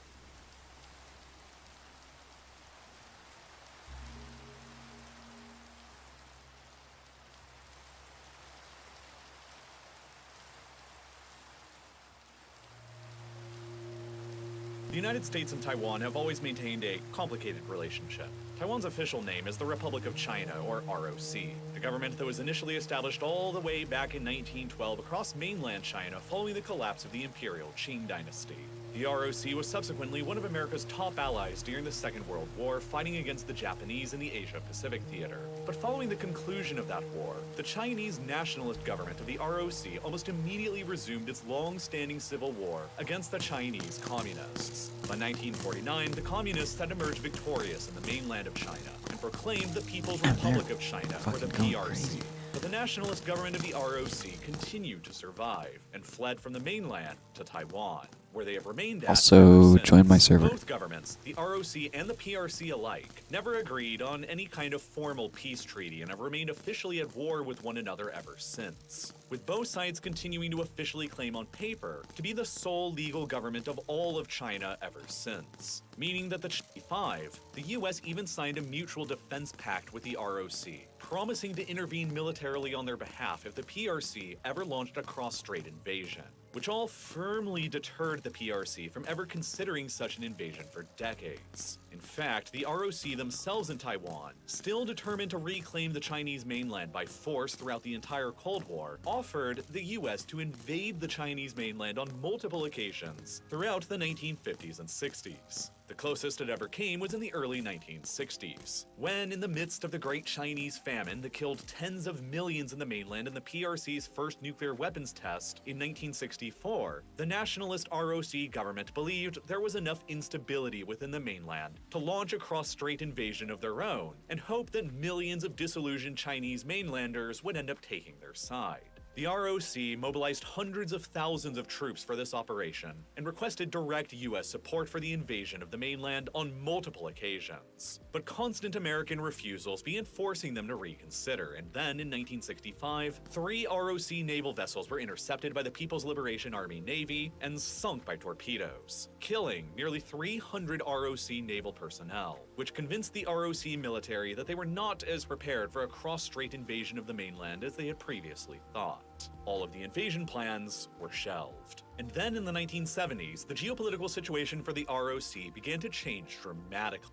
The United States and Taiwan have always maintained a complicated relationship. Taiwan's official name is the Republic of China, or ROC, a government that was initially established all the way back in 1912 across mainland China following the collapse of the imperial Qing dynasty. The ROC was subsequently one of America's top allies during the Second World War, fighting against the Japanese in the Asia-Pacific theater. But following the conclusion of that war, the Chinese nationalist government of the ROC almost immediately resumed its long-standing civil war against the Chinese communists. By 1949, the communists had emerged victorious in the mainland of China and proclaimed the People's Republic of China, or the PRC. But the nationalist government of the ROC continued to survive and fled from the mainland to Taiwan, where they have remained at Also, ever since. join my server. Both governments, the ROC and the PRC alike, never agreed on any kind of formal peace treaty and have remained officially at war with one another ever since, with both sides continuing to officially claim on paper to be the sole legal government of all of China ever since, meaning that the 5, the US even signed a mutual defense pact with the ROC, promising to intervene militarily on their behalf if the PRC ever launched a cross-strait invasion, which all firmly deterred the PRC from ever considering such an invasion for decades. In fact, the ROC themselves in Taiwan, still determined to reclaim the Chinese mainland by force throughout the entire Cold War, offered the US to invade the Chinese mainland on multiple occasions throughout the 1950s and 60s. The closest it ever came was in the early 1960s, when, in the midst of the Great Chinese Famine that killed tens of millions in the mainland in the PRC's first nuclear weapons test in 1964, the nationalist ROC government believed there was enough instability within the mainland to launch a cross-strait invasion of their own, and hoped that millions of disillusioned Chinese mainlanders would end up taking their side. The ROC mobilized hundreds of thousands of troops for this operation and requested direct US support for the invasion of the mainland on multiple occasions. But constant American refusals began forcing them to reconsider, and then in 1965, 3 ROC naval vessels were intercepted by the People's Liberation Army Navy and sunk by torpedoes, killing nearly 300 ROC naval personnel, which convinced the ROC military that they were not as prepared for a cross-strait invasion of the mainland as they had previously thought. All of the invasion plans were shelved. And then in the 1970s, the geopolitical situation for the ROC began to change dramatically.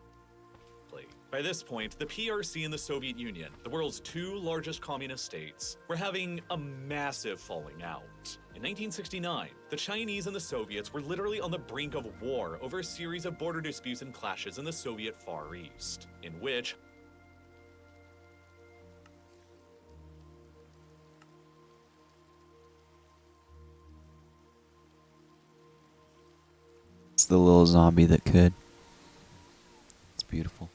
By this point, the PRC and the Soviet Union, the world's 2 largest communist states, were having a massive falling out. In 1969, the Chinese and the Soviets were literally on the brink of war over a series of border disputes and clashes in the Soviet Far East, in which It's the little zombie that could. It's beautiful.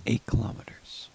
8 kilometers.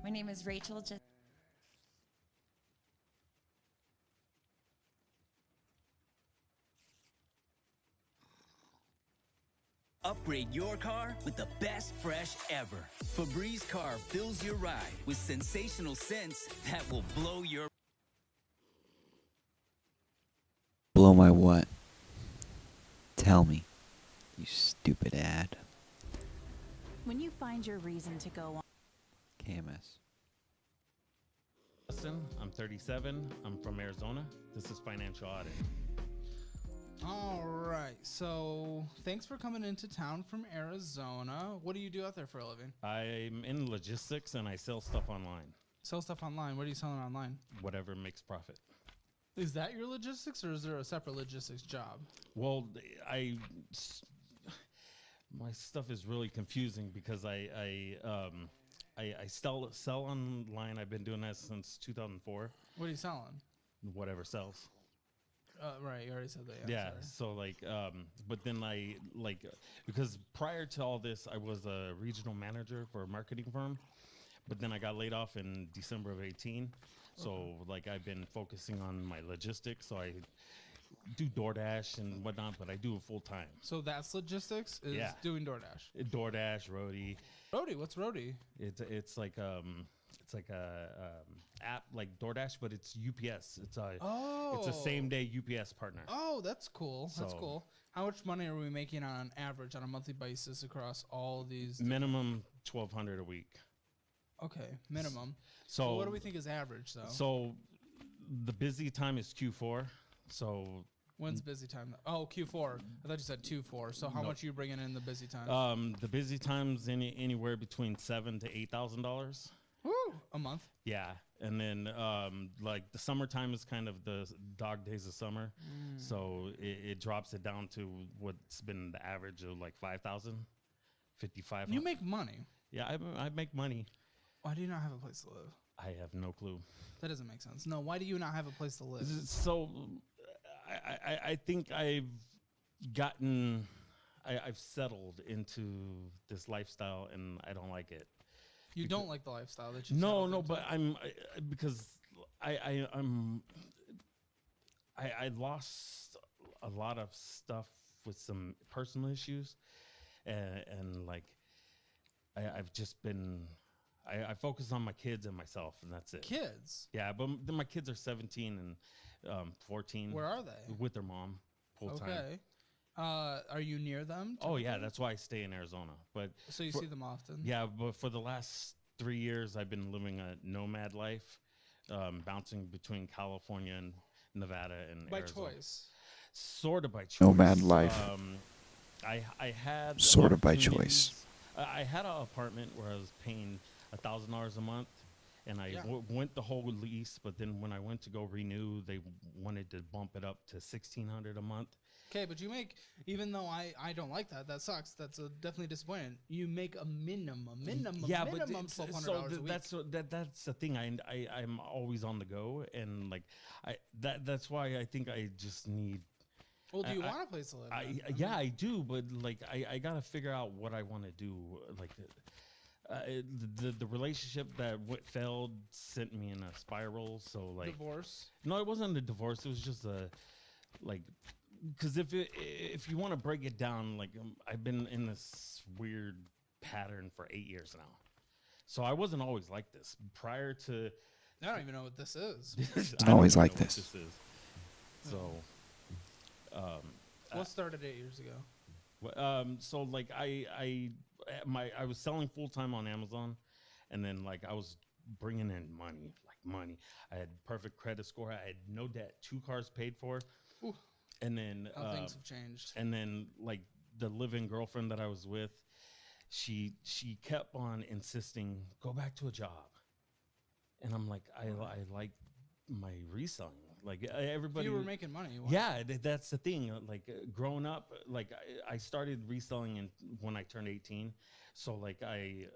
My name is Rachel. Upgrade your car with the best fresh ever. Febreze Car fills your ride with sensational scents that will blow your... Blow my what? Tell me, you stupid ad. When you find your reason to go on. KMS. Listen, I'm 37. I'm from Arizona. This is Financial Audit. All right. So thanks for coming into town from Arizona. What do you do out there for a living? I'm in logistics and I sell stuff online. Sell stuff online. What are you selling online? Whatever makes profit. Is that your logistics or is there a separate logistics job? Well, my stuff is really confusing because I sell online. I've been doing that since 2004. What are you selling? Whatever sells. Right, you already said that. Yeah, so like, but then because prior to all this, I was a regional manager for a marketing firm, but then I got laid off in December of 18. So like I've been focusing on my logistics. So I do DoorDash and whatnot, but I do it full time. So that's logistics is doing DoorDash. DoorDash, Roadie. Roadie, what's Roadie? It's like a app like DoorDash, but it's UPS. It's a same day UPS partner. Oh, that's cool. That's So- cool. How much money are we making on average on a monthly basis across all these? Minimum $1,200 a week. Okay, minimum. So Well, what do we think is average though? So the busy time is Q4. So When's busy time? Oh, Q4. I thought you said 2-4. So how No. much are you bringing in the busy time? The busy times anywhere between $7,000 to $8,000. Woo! A month. Yeah, and then like the summertime is kind of the dog days of summer, so it drops it down to what's been the average of like 5,000, 55. You make money. Yeah, I make money. Why do you not have a place to live? I have no clue. That doesn't make sense. No, why do you not have a place to live? So I think I've settled into this lifestyle and I don't like it. You don't like the lifestyle that you No, but because I lost a lot of stuff with some personal issues, and like I've just been I focus on my kids and myself, and that's it. Kids? Yeah, but then my kids are 17 and 14. Where are they? With their mom full time. Okay. Are you near them? Oh yeah, that's why I stay in Arizona. But So you see them often? Yeah, but for the last 3 years, I've been living a nomad life, bouncing between California and Nevada and By Arizona. choice. Sort of by choice. Nomad life. I had Sort of by opportunities. choice. I had an apartment where I was paying $1,000 a month, and I went the whole lease. But then when I went to go renew, they wanted to bump it up to $1,600 a month. Okay, but you make, even though I don't like that, that sucks. That's definitely disappointing. You make a minimum Yeah, but $1,200 a week. that's the thing. I'm always on the go, and like that's why I think I just need. Well, do you want a place to live? Yeah, I do, but like I gotta figure out what I want to do. Like the relationship that failed sent me in a spiral. So like Divorce? No, it wasn't a divorce. It was just a like. Because if you want to break it down, like I've been in this weird pattern for 8 years now, so I wasn't always like this. Prior to I don't even know what this is. It's I don't always even like know what this. is. So, What started 8 years ago? so like I was selling full time on Amazon, and then like I was bringing in money, like money. I had perfect credit score. I had no debt. 2 cars paid for. Ooh. And then How things have changed. And then like the live-in girlfriend that I was with, she kept on insisting, go back to a job. And I'm like, I like my reselling. Like everybody, You were making money. Why? Yeah, that's the thing. Like growing up, like I started reselling when I turned 18. So like I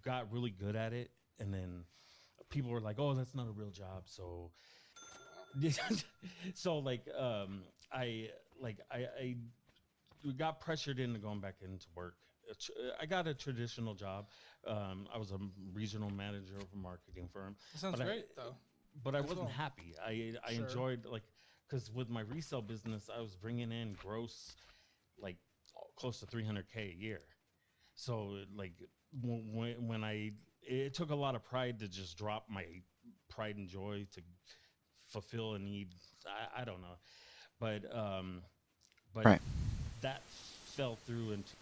got really good at it, and then people were like, "Oh, that's not a real job." So, so like I got pressured into going back into work. I got a traditional job. I was a regional manager of a marketing firm. That sounds great, though. But I That's wasn't cool. happy. I Sure. enjoyed, like, because with my resale business, I was bringing in gross, like, close to $300K a year. So, like, when it took a lot of pride to just drop my pride and joy to fulfill a need. I don't know, but Right. that fell through into.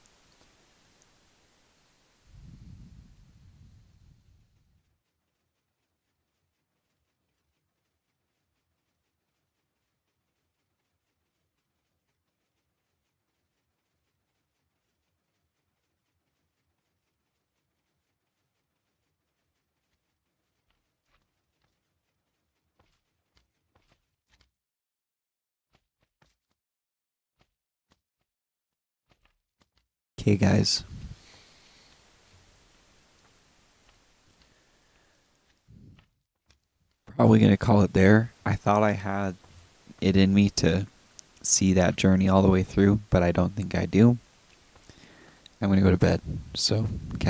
Okay, guys. Probably going to call it there. I thought I had it in me to see that journey all the way through, but I don't think I do. I'm going to go to bed. So,